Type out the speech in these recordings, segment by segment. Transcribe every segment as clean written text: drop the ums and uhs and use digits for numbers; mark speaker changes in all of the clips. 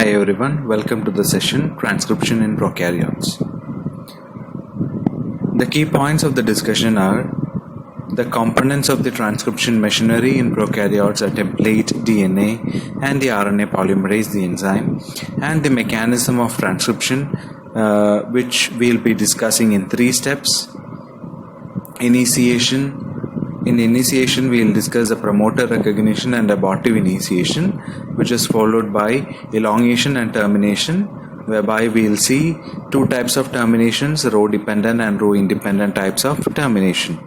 Speaker 1: Hi everyone, welcome to the session Transcription in Prokaryotes. The key points of the discussion are the components of the transcription machinery in prokaryotes are template DNA and the RNA polymerase, the enzyme, and the mechanism of transcription, which we'll be discussing in 3 steps. Initiation. In initiation, we will discuss the promoter recognition and abortive initiation, which is followed by elongation and termination, whereby we will see 2 types of terminations, row dependent and row independent types of termination.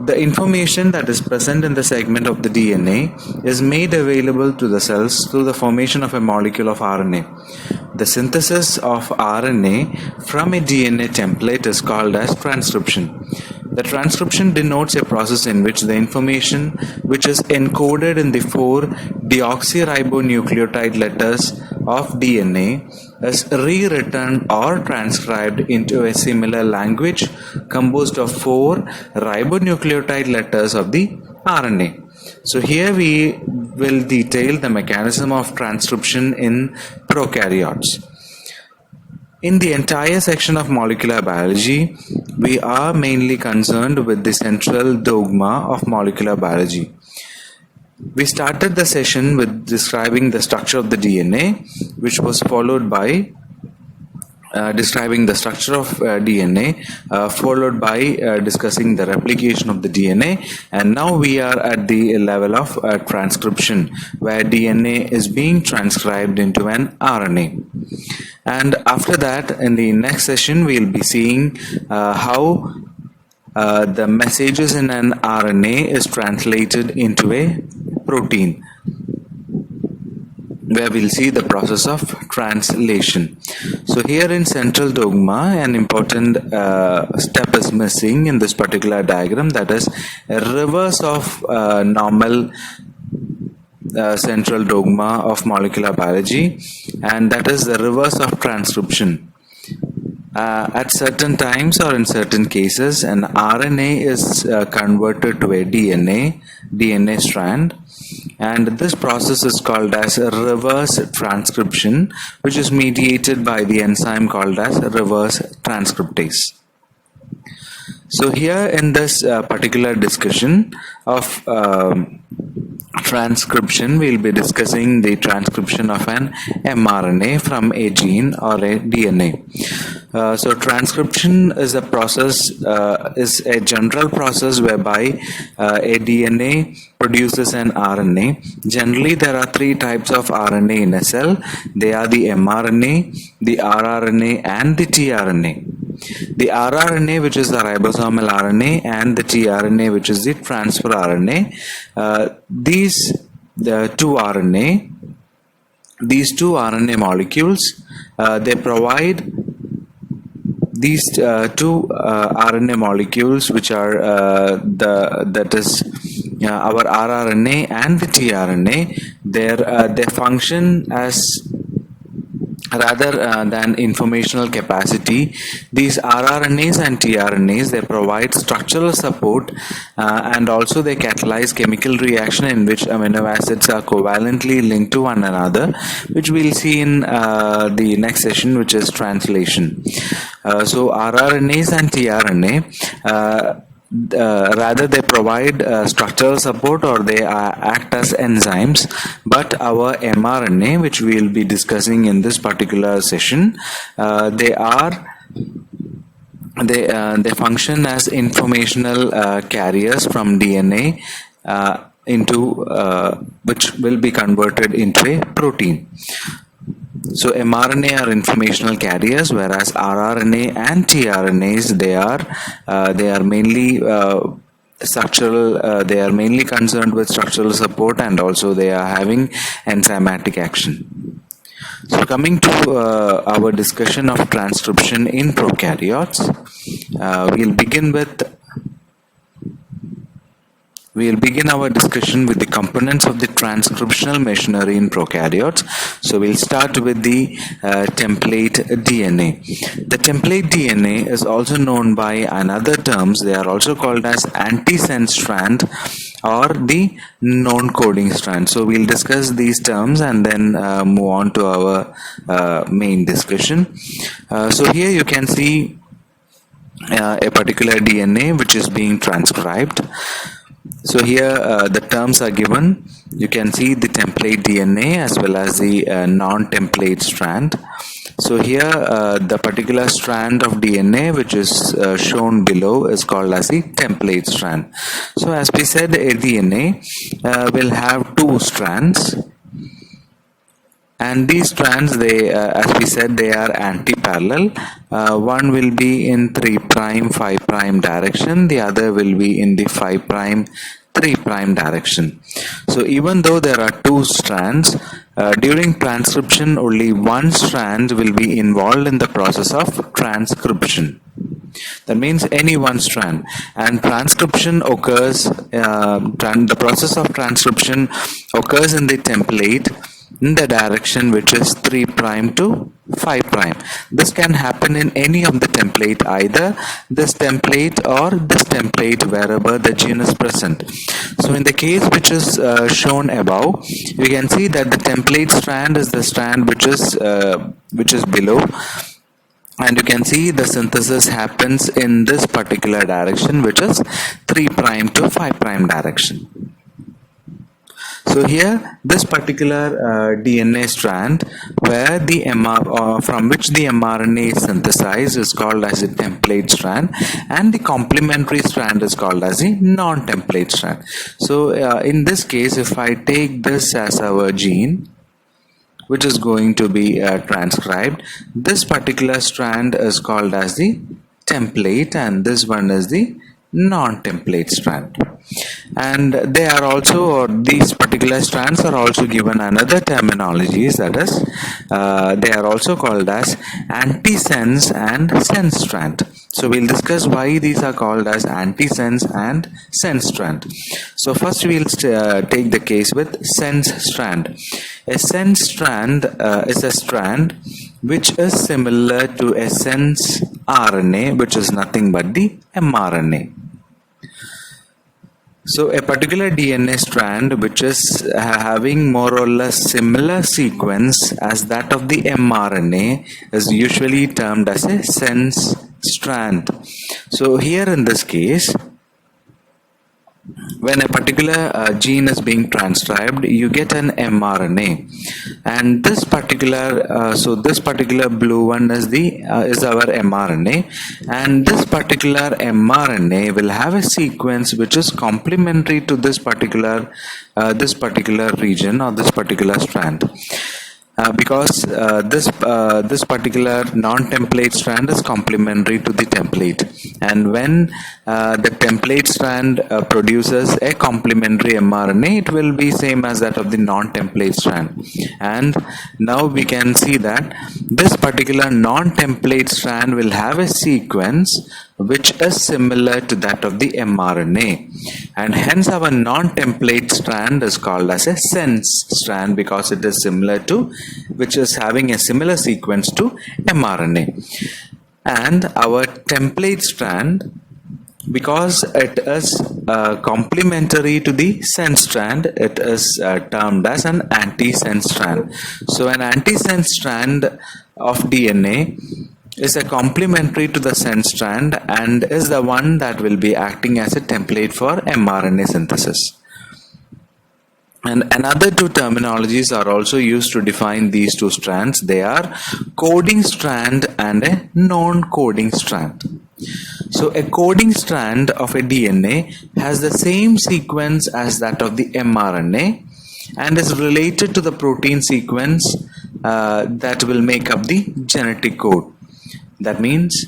Speaker 1: The information that is present in the segment of the DNA is made available to the cells through the formation of a molecule of RNA. The synthesis of RNA from a DNA template is called as transcription. The transcription denotes a process in which the information which is encoded in the 4 deoxyribonucleotide letters of DNA is rewritten or transcribed into a similar language composed of 4 ribonucleotide letters of the RNA. So here we will detail the mechanism of transcription in prokaryotes. In the entire section of molecular biology, we are mainly concerned with the central dogma of molecular biology. We started the session with describing the structure of the DNA, which was followed by describing the structure of DNA, followed by discussing the replication of the DNA, and now we are at the level of transcription, where DNA is being transcribed into an RNA. And after that, in the next session, we will be seeing how the messages in an RNA is translated into a protein, where we'll see the process of translation. So here in central dogma, an important step is missing in this particular diagram, that is a reverse of normal central dogma of molecular biology, and that is the reverse of transcription. At certain times or in certain cases, an RNA is converted to a DNA strand, and this process is called as reverse transcription, which is mediated by the enzyme called as reverse transcriptase. So here in this particular discussion of transcription, we will be discussing the transcription of an mRNA from a gene or a DNA. So transcription is a process, is a general process whereby a DNA produces an RNA. Generally, there are 3 types of RNA in a cell. They are the mRNA, the rRNA, and the tRNA. The rRNA, which is the ribosomal RNA, and the tRNA, which is the transfer RNA. These two RNA molecules, they provide these 2 RNA molecules, which are that is our rRNA and the tRNA. They function as rather than informational capacity. These rRNAs and tRNAs, they provide structural support and also they catalyze chemical reaction in which amino acids are covalently linked to one another, which we'll see in the next session, which is translation. So rRNAs and tRNA, rather they provide structural support, or they act as enzymes, but our mRNA, which we will be discussing in this particular session, they function as informational carriers from DNA into which will be converted into a protein. So mRNA are informational carriers, whereas rRNA and tRNAs, they are mainly structural. They are mainly concerned with structural support, and also they are having enzymatic action. So coming to our discussion of transcription in prokaryotes, we'll begin our discussion with the components of the transcriptional machinery in prokaryotes. So we'll start with the template DNA. The template DNA is also known by another terms. They are also called as antisense strand or the non-coding strand. So we'll discuss these terms and then move on to our main discussion. So here you can see a particular DNA which is being transcribed. So here the terms are given. You can see the template DNA as well as the non-template strand. So here the particular strand of DNA which is shown below is called as the template strand. So as we said, a DNA will have two strands, and these strands, they as we said, they are anti-parallel. One will be in 3 prime 5 prime direction, the other will be in the 5 prime 3 prime direction. So even though there are two strands, during transcription only one strand will be involved in the process of transcription. That means any one strand, and transcription occurs, the process of transcription occurs in the template in the direction which is 3 prime to 5 prime. This can happen in any of the template, either this template or this template wherever the gene is present. So in the case which is shown above, you can see that the template strand is the strand which is below, and you can see the synthesis happens in this particular direction which is 3 prime to 5 prime direction. So here this particular DNA strand where the from which the mRNA is synthesized is called as the template strand, and the complementary strand is called as the non-template strand. So in this case, if I take this as our gene which is going to be transcribed, this particular strand is called as the template and this one is the non-template strand. And they are also, or these particular strands are also given another terminologies, that is they are also called as antisense and sense strand. So we'll discuss why these are called as antisense and sense strand. So first we'll take the case with sense strand. A sense strand is a strand which is similar to a sense RNA, which is nothing but the mRNA. So a particular DNA strand which is having more or less similar sequence as that of the mRNA is usually termed as a sense strand. So here in this case, when a particular gene is being transcribed, you get an mRNA, and this particular this particular blue one is our mRNA, and this particular mRNA will have a sequence which is complementary to this particular region or this particular strand. Because this particular non-template strand is complementary to the template, and when the template strand produces a complementary mRNA, it will be same as that of the non-template strand. And now we can see that this particular non-template strand will have a sequence which is similar to that of the mRNA, and hence our non-template strand is called as a sense strand, because it is similar to, which is having a similar sequence to mRNA. And our template strand, because it is complementary to the sense strand, it is termed as an antisense strand. So an antisense strand of DNA is a complementary to the sense strand and is the one that will be acting as a template for mRNA synthesis. And another two terminologies are also used to define these two strands. They are coding strand and a non-coding strand. So a coding strand of a DNA has the same sequence as that of the mRNA and is related to the protein sequence that will make up the genetic code. That means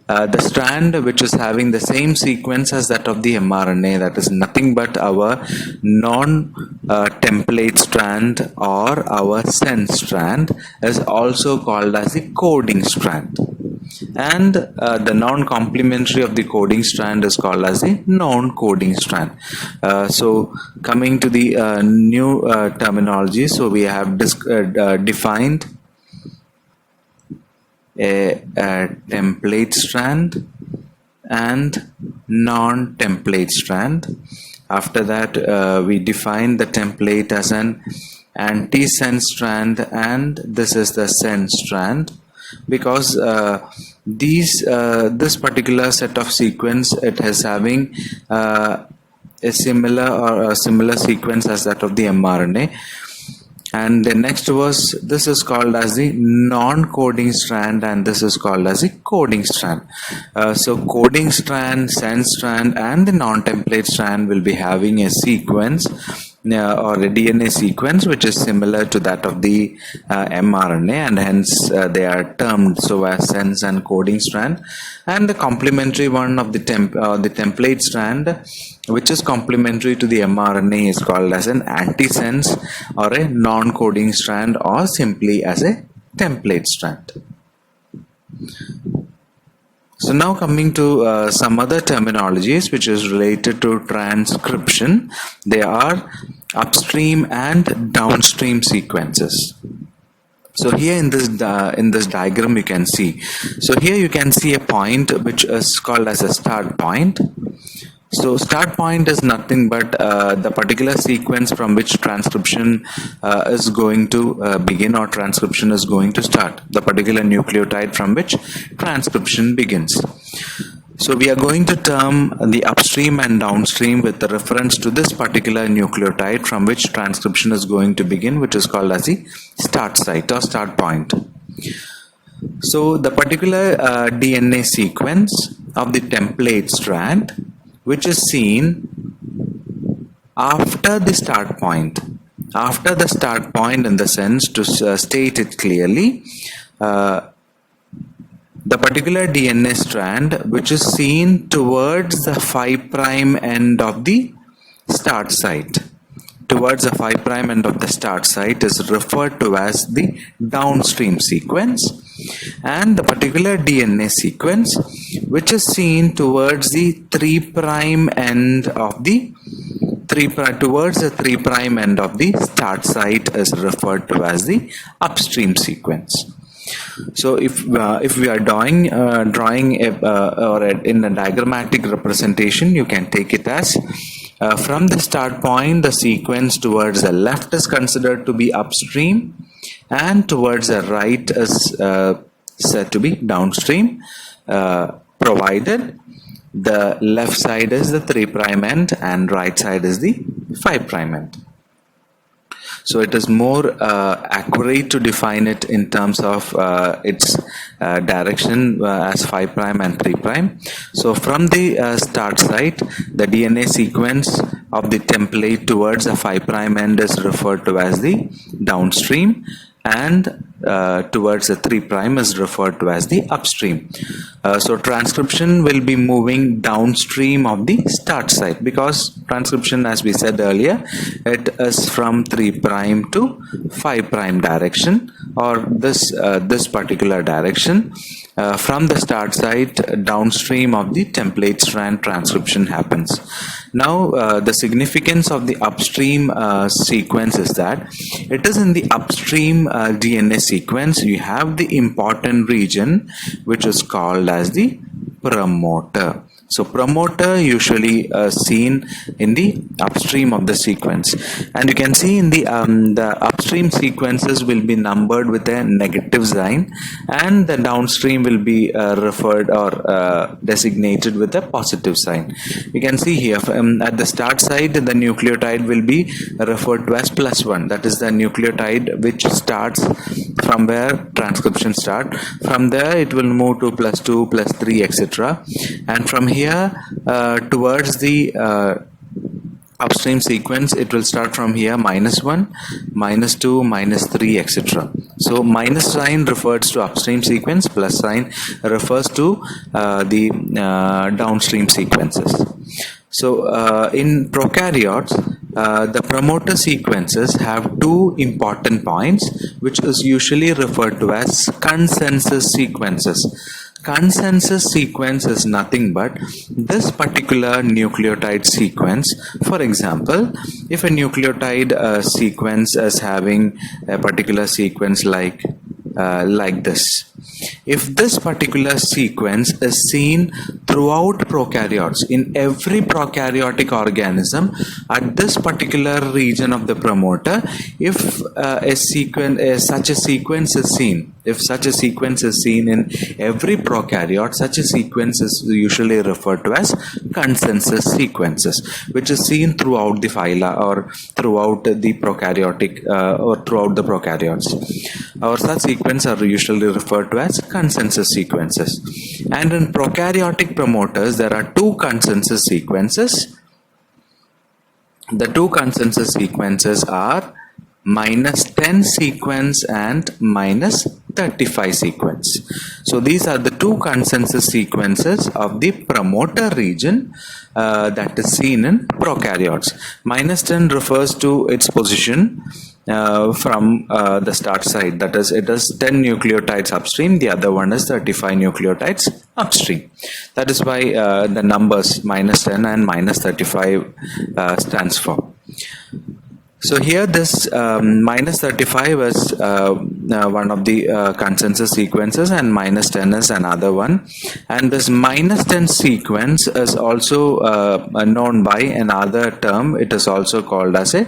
Speaker 1: the strand which is having the same sequence as that of the mRNA, that is nothing but our non-template strand or our sense strand, is also called as the coding strand. And the non-complementary of the coding strand is called as the non-coding strand. So coming to the new terminology, so we have defined a template strand and non-template strand. After that, we define the template as an anti-sense strand, and this is the sense strand, because this particular set of sequence, it is having a similar sequence as that of the mRNA. And the next was, this is called as the non-coding strand, and this is called as the coding strand. So coding strand, sense strand, and the non-template strand will be having a sequence or a DNA sequence which is similar to that of the mRNA, and hence they are termed so as sense and coding strand. And the complementary one of the template strand, which is complementary to the mRNA, is called as an antisense or a non-coding strand, or simply as a template strand. So now coming to some other terminologies which is related to transcription. They are upstream and downstream sequences. So here in this diagram you can see. So here you can see a point which is called as a start point. So start point is nothing but the particular sequence from which transcription is going to begin, or transcription is going to start, the particular nucleotide from which transcription begins. So we are going to term the upstream and downstream with the reference to this particular nucleotide from which transcription is going to begin, which is called as the start site or start point. So the particular DNA sequence of the template strand, which is seen after the start point. After the start point, in the sense, to state it clearly, the particular DNA strand which is seen towards the 5' end of the start site. Towards the 5' end of the start site is referred to as the downstream sequence, and the particular DNA sequence which is seen towards the 3' end of the towards the 3' end of the start site is referred to as the upstream sequence. So if we are drawing in a diagrammatic representation, you can take it as from the start point, the sequence towards the left is considered to be upstream, and towards the right is said to be downstream, provided the left side is the 3' end and right side is the 5' end. So it is more accurate to define it in terms of its direction as 5' and 3'. So from the start site, the DNA sequence of the template towards the 5' end is referred to as the downstream, and towards the 3' is referred to as the upstream. So transcription will be moving downstream of the start site, because transcription, as we said earlier, it is from 3' to 5' direction, or this particular direction. From the start site, downstream of the template strand, transcription happens. Now the significance of the upstream sequence is that it is in the upstream DNA sequence you have the important region which is called as the promoter. So promoter usually seen in the upstream of the sequence, and you can see in the upstream sequences will be numbered with a negative sign, and the downstream will be referred or designated with a positive sign. You can see here at the start side, the nucleotide will be referred to as +1. That is the nucleotide which starts from where transcription start. From there it will move to +2, +3, etc. And from here towards the upstream sequence, it will start from here -1, -2, -3, etc. So minus sign refers to upstream sequence, plus sign refers to the downstream sequences. So in prokaryotes, the promoter sequences have two important points which is usually referred to as consensus sequences. Consensus sequence is nothing but this particular nucleotide sequence. For example, if a nucleotide sequence is having a particular sequence like this, if this particular sequence is seen throughout prokaryotes. In every prokaryotic organism, at this particular region of the promoter, if such a sequence is seen, if such a sequence is seen in every prokaryote, such a sequence is usually referred to as consensus sequences, which is seen throughout the phyla or throughout the prokaryotic or throughout the prokaryotes. Or such sequences are usually referred to as consensus sequences. And in prokaryotic promoters, there are two consensus sequences. The two consensus sequences are -10 sequence and -35 sequence. So these are the two consensus sequences of the promoter region that is seen in prokaryotes. -10 refers to its position from the start side, that is, it is 10 nucleotides upstream, the other one is 35 nucleotides upstream. That is why the numbers -10 and -35 stands for. So here this -35 is one of the consensus sequences and -10 is another one, and this -10 sequence is also known by another term. It is also called as a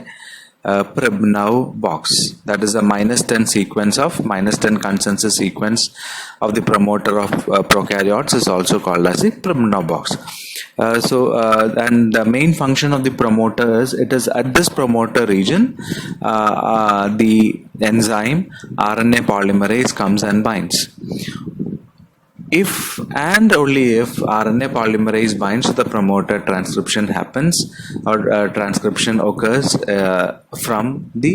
Speaker 1: Pribnow box. That is the -10 sequence of -10 consensus sequence of the promoter of prokaryotes is also called as the Pribnow box. And the main function of the promoter is, it is at this promoter region the enzyme RNA polymerase comes and binds. If and only if RNA polymerase binds to the promoter, transcription happens, or transcription occurs from the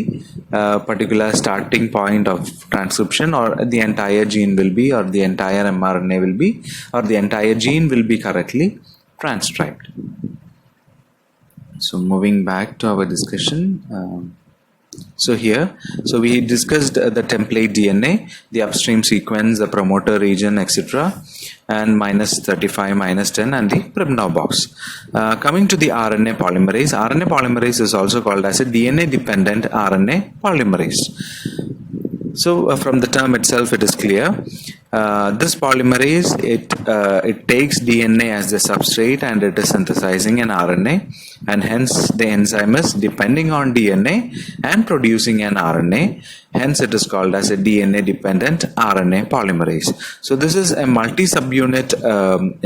Speaker 1: particular starting point of transcription, or the entire gene will be, or the entire mRNA will be, or the entire gene will be correctly transcribed. So moving back to our discussion. So we discussed the template DNA, the upstream sequence, the promoter region, etc., and -35, -10, and the Pribnow box. Coming to the RNA polymerase is also called as a DNA-dependent RNA polymerase. So from the term itself, it is clear. This polymerase, it takes DNA as the substrate and it is synthesizing an RNA, and hence the enzyme is depending on DNA and producing an RNA. Hence it is called as a DNA dependent RNA polymerase. So this is a multi-subunit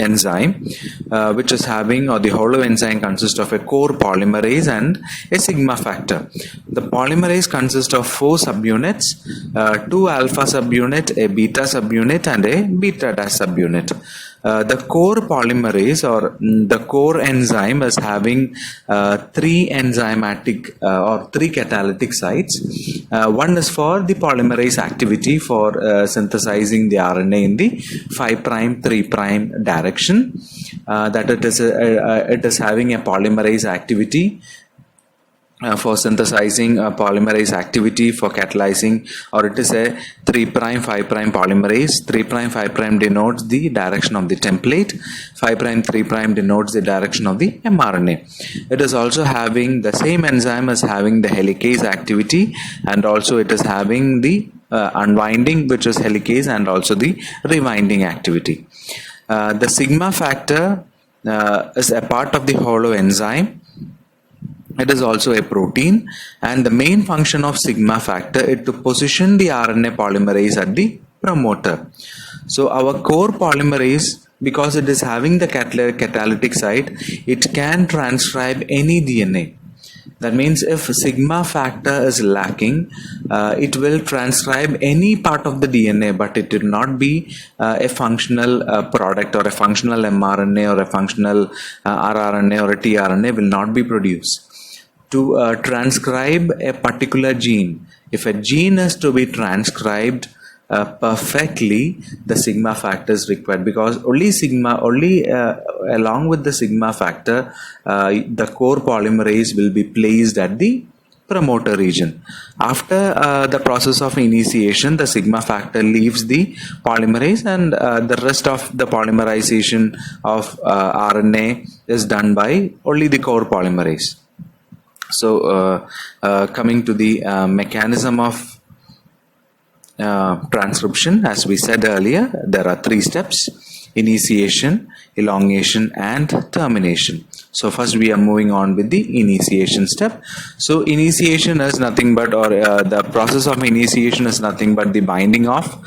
Speaker 1: enzyme which is having, or the holo enzyme consists of a core polymerase and a sigma factor. The polymerase consists of 4 subunits, 2 alpha subunit, a beta subunit and a beta dash subunit. The core polymerase or the core enzyme is having 3 enzymatic or 3 catalytic sites. One is for the polymerase activity for synthesizing the RNA in the 5' 3' direction, that it is having a polymerase activity for synthesizing polymerase activity for catalyzing, or it is a 3' 5' polymerase. 3' 5' denotes the direction of the template, 5' 3' denotes the direction of the mRNA. It is also having, the same enzyme is having the helicase activity, and also it is having the unwinding, which is helicase, and also the rewinding activity. The sigma factor is a part of the holo enzyme. It is also a protein, and the main function of sigma factor is to position the RNA polymerase at the promoter. So our core polymerase, because it is having the catalytic site, it can transcribe any DNA. That means if sigma factor is lacking, it will transcribe any part of the DNA, but it will not be a functional product, or a functional mRNA, or a functional rRNA, or a tRNA will not be produced. To transcribe a particular gene, if a gene is to be transcribed perfectly, the sigma factor is required, because only along with the sigma factor, the core polymerase will be placed at the promoter region. After the process of initiation, the sigma factor leaves the polymerase, and the rest of the polymerization of RNA is done by only the core polymerase. So coming to the mechanism of transcription, as we said earlier, there are 3 steps. initiation, elongation and termination. So first we are moving on with the initiation step. So initiation is nothing but, the process of initiation is nothing but the binding of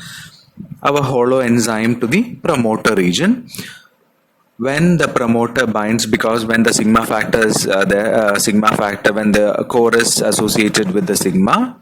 Speaker 1: our holoenzyme to the promoter region. When the promoter binds, because when the sigma factor is sigma factor, when the core is associated with the sigma,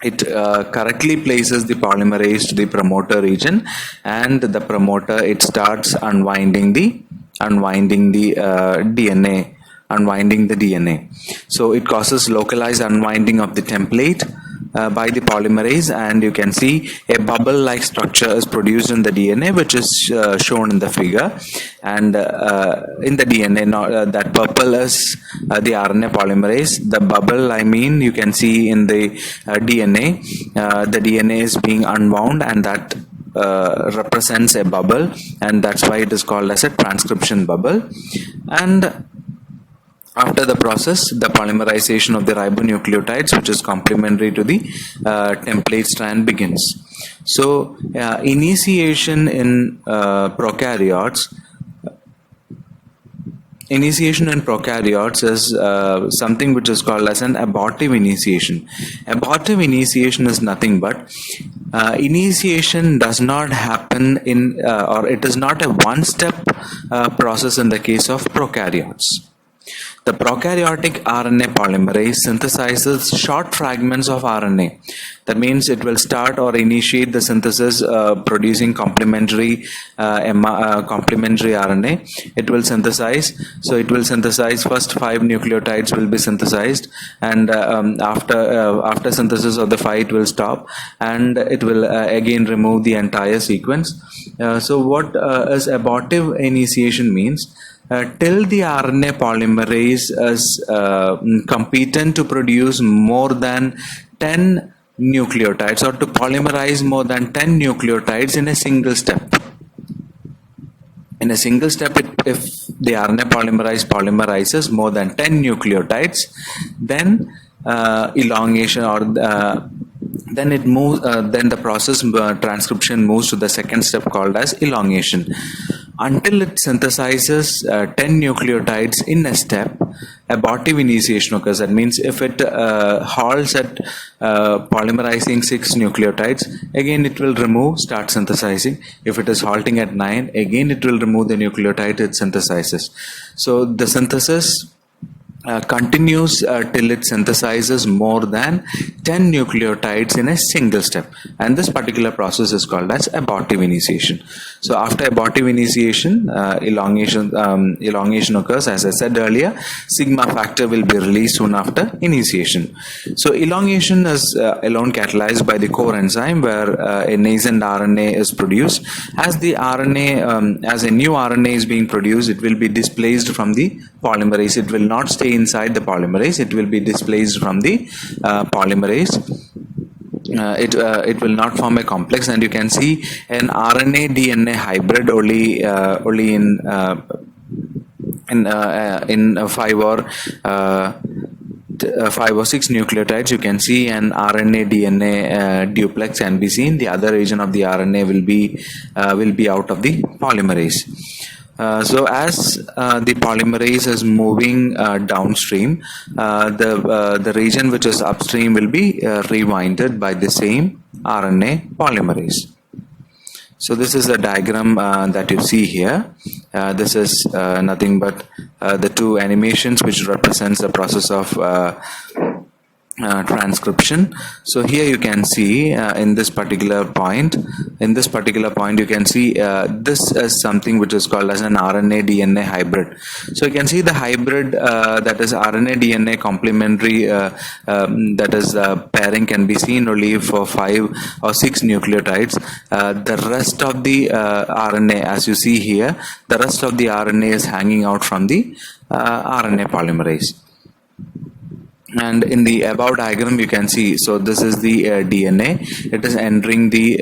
Speaker 1: it correctly places the polymerase to the promoter region, and the promoter, it starts unwinding the DNA, unwinding the DNA. So it causes localized unwinding of the template by the polymerase, and you can see a bubble like structure is produced in the DNA, which is shown in the figure. And in the DNA, that purple is the RNA polymerase. The bubble, I mean, you can see in the DNA, the DNA is being unwound, and that represents a bubble, and that's why it is called as a transcription bubble. And after the process, the polymerization of the ribonucleotides, which is complementary to the template strand, begins. So initiation in prokaryotes is something which is called as an abortive initiation. Abortive initiation is nothing but initiation does not happen in or it is not a one-step process in the case of prokaryotes. The prokaryotic RNA polymerase synthesizes short fragments of RNA. That means it will start or initiate the synthesis producing complementary RNA. It will synthesize. So it will synthesize first 5 nucleotides will be synthesized, and after synthesis of the 5 it will stop, and it will again remove the entire sequence. So what is abortive initiation means? Till the RNA polymerase is competent to produce more than 10 nucleotides, or to polymerize more than 10 nucleotides in a single step. In a single step, if the RNA polymerizes more than 10 nucleotides, then elongation or then it moves. Then the process transcription moves to the second step called as elongation. Until it synthesizes 10 nucleotides in a step, abortive initiation occurs. That means if it halts at polymerizing 6 nucleotides, again it will remove, start synthesizing. If it is halting at 9, again it will remove the nucleotide it synthesizes. So the synthesis continues till it synthesizes more than 10 nucleotides in a single step, and this particular process is called as abortive initiation. So after abortive initiation, elongation occurs. As I said earlier, sigma factor will be released soon after initiation. So elongation is alone catalyzed by the core enzyme, where a nascent RNA is produced. As the RNA, as a new RNA is being produced, it will be displaced from the polymerase. It will not stay inside the polymerase, it will be displaced from the polymerase. It will not form a complex, and you can see an RNA DNA hybrid only in 5 or 6 nucleotides. You can see an RNA DNA duplex can be seen. The other region of the RNA will be out of the polymerase. So as the polymerase is moving downstream, the region which is upstream will be rewinded by the same RNA polymerase. So this is the diagram that you see here. This is nothing but the 2 animations which represents the process of transcription. So here you can see in this particular point you can see this is something which is called as an RNA DNA hybrid. So you can see the hybrid, that is RNA DNA complementary, that is pairing can be seen only for 5 or 6 nucleotides. The rest of the RNA, as you see here, the rest of the RNA is hanging out from the RNA polymerase. And in the above diagram you can see, so this is the DNA. It is entering the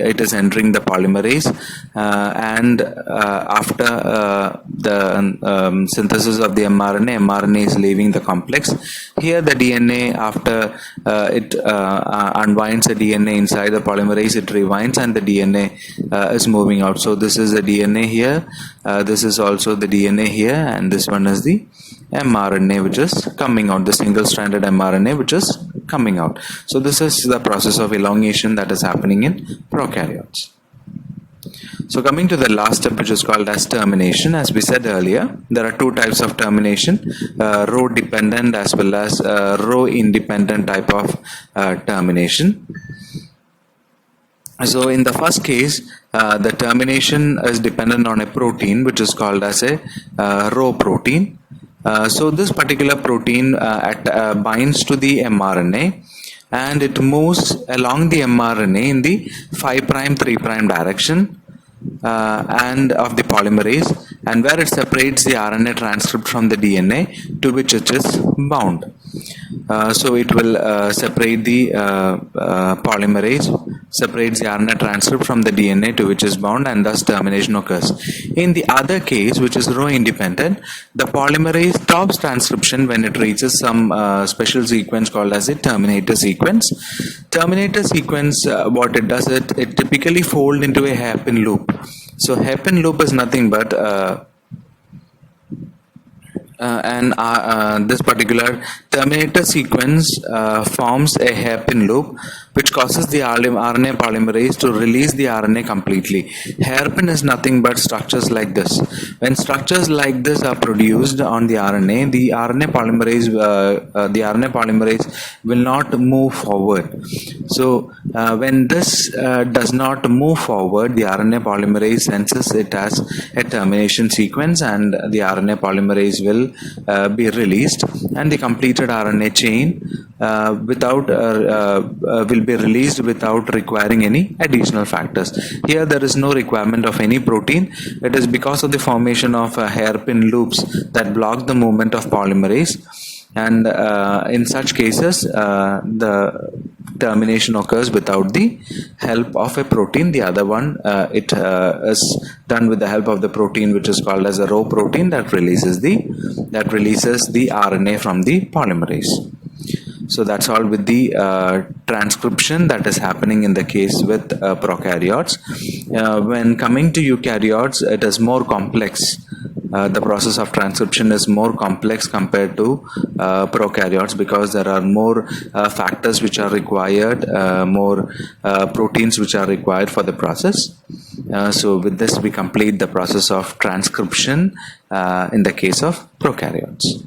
Speaker 1: polymerase, and after the synthesis of the mRNA is leaving the complex. Here the DNA, after it unwinds the DNA inside the polymerase, it rewinds and the DNA is moving out. So this is the DNA here, this is also the DNA here, and this one is the mRNA which is coming out, the single stranded mRNA which is coming out. So this is the process of elongation that is happening in prokaryotes. So coming to the last step, which is called as termination. As we said earlier, there are two types of termination, row dependent as well as row independent type of termination. So in the first case, the termination is dependent on a protein which is called as a row protein. So this particular protein binds to the mRNA, and it moves along the mRNA in the 5' 3' direction and of the polymerase, and where it separates the RNA transcript from the DNA to which it is bound. So it will separate the polymerase, separates the RNA transcript from the DNA to which is bound, and thus termination occurs. In the other case, which is row independent, the polymerase stops transcription when it reaches some special sequence called as a terminator sequence. Terminator sequence, what it does, it typically folds into a hairpin loop. So hairpin loop is nothing but this particular terminator sequence forms a hairpin loop which causes the RNA polymerase to release the RNA completely. Hairpin is nothing but structures like this. When structures like this are produced on the RNA, the RNA polymerase will not move forward. So when this does not move forward, the RNA polymerase senses it as a termination sequence, and the RNA polymerase will be released, and the completed RNA chain will be released without requiring any additional factors. Here there is no requirement of any protein. It is because of the formation of hairpin loops that block the movement of polymerase, and in such cases the termination occurs without the help of a protein. The other one, it is done with the help of the protein which is called as a row protein that releases the RNA from the polymerase. So that's all with the transcription that is happening in the case with prokaryotes. When coming to eukaryotes, it is more complex. The process of transcription is more complex compared to prokaryotes, because there are more factors which are required, more proteins which are required for the process. So with this we complete the process of transcription in the case of prokaryotes.